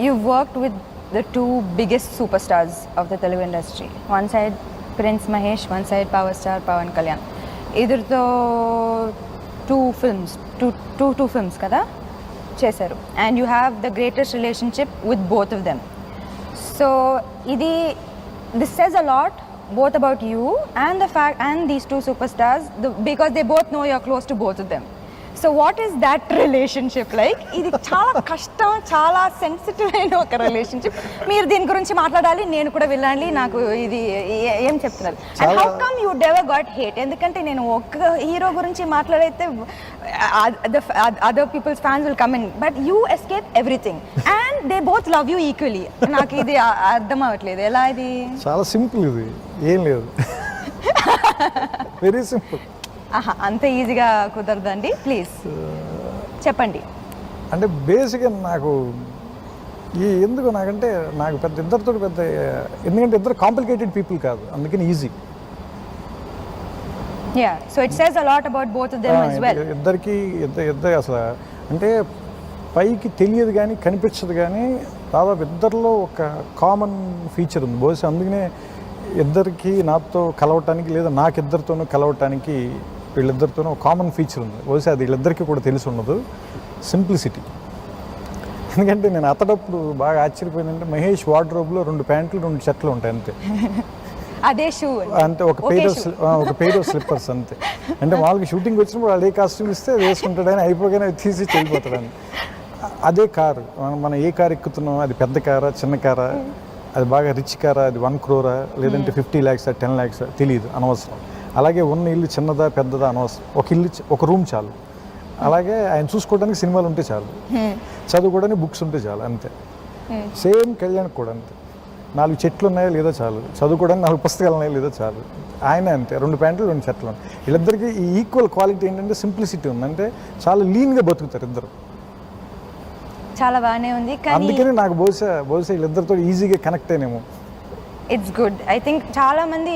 you've worked with the two biggest superstars of the Telugu industry. One side Prince Mahesh, one side power star Pawan Kalyan. ఇద్దరితో two films కదా చేశారు, and you have the greatest relationship with both of them. So this says a lot both about you and the fact and these two superstars, because they both know you're close to both of them. So what is that relationship like? ఇది చాలా కష్టం, చాలా sensitive అయిన ఒక relationship. మీరు దీని గురించి మాట్లాడాలి, నేను కూడా వెళ్ళాలి. నాకు ఇది ఏం చెప్తున్నారు? And how come you never got hate? ఎందుకంటే నేను ఒక్క హీరో గురించి మాట్లాడైతే other peoples fans will come in, but you escape everything and they both love you equally. నాకు ఇది అర్థం అవ్వట్లేదు, ఎలా ఇది? చాలా సింపుల్, ఇది ఏం లేదు, వెరీ సింపుల్. అంత ఈజీగా కుదరదండి, ప్లీజ్ చెప్పండి. అంటే బేసిక్గా నాకు ఎందుకు నాకు ఇద్దరితో ఎందుకంటే ఇద్దరు కాంప్లికేటెడ్ పీపుల్ కాదు, అందుకని easy. Yeah, so it says a lot about both of them as well. ఇద్దరు అసలు అంటే పైకి తెలియదు కానీ కనిపించదు, కానీ దాదాపు ఇద్దరిలో ఒక కామన్ ఫీచర్ ఉంది బహుశా. అందుకనే ఇద్దరికి నాతో కలవటానికి లేదా నాకిద్దరితోనూ కలవటానికి వీళ్ళిద్దరితోనూ ఒక కామన్ ఫీచర్ ఉంది బహుశా. అది వీళ్ళిద్దరికీ కూడా తెలిసి ఉండదు, సింప్లిసిటీ. ఎందుకంటే నేను అతడప్పుడు బాగా ఆశ్చర్యపోయిందంటే మహేష్ వార్డ్రోబ్లో 2 ప్యాంట్లు 2 షర్ట్లు ఉంటాయి అంతే, అదే షూ అంటే ఒక పెయిర్ ఆఫ్ స్లిప్పర్స్ అంతే. అంటే మామూలుగా షూటింగ్ వచ్చినప్పుడు అదే కాస్ట్యూమ్ ఇస్తే వేసుకుంటాడని, అయిపోగానే తీసి వెళ్ళిపోతాడని. అదే కారు, మనం ఏ కారు ఎక్కుతున్నాం, అది పెద్ద కారా చిన్న కారా, అది బాగా రిచ్ కారా, అది 1 crore లేదంటే 50 lakhs 10 lakhs తెలియదు, అనవసరం. అలాగే ఉన్న ఇల్లు చిన్నదా పెద్దదా అనవసరం, ఒక ఇల్లు ఒక రూమ్ చాలు. అలాగే ఆయన చూసుకోవడానికి సినిమాలు ఉంటే చాలు, చదువుకోవడానికి బుక్స్ ఉంటే చాలు, అంతే. సేమ్ కళ్యాణ్కి కూడా అంతే, 4 చెట్లు ఉన్నాయో లేదో చాలు, చదువుకోవడానికి 4 పుస్తకాలు ఉన్నాయో లేదో చాలు. ఆయన అంతే, 2 ప్యాంట్లు 2 షర్ట్లు ఉన్నాయి. వీళ్ళిద్దరికి ఈ ఈక్వల్ క్వాలిటీ ఏంటంటే సింప్లిసిటీ ఉంది, అంటే చాలా లీన్గా బతుకుతారు ఇద్దరు. చాలా బాగానే ఉంది, అందుకని నాకు బహుశా వీళ్ళిద్దరితో ఈజీగా కనెక్ట్ అయినేమో. It's good. ఐ థింక్ చాలా మంది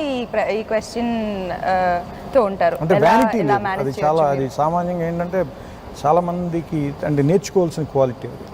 ఈ క్వశ్చన్ తో ఉంటారు, అంటే వ్యానిటీ, అది చాలా, అది సామాన్యంగా ఏంటంటే చాలా మందికి అంటే నేర్చుకోవాల్సిన క్వాలిటీ అది.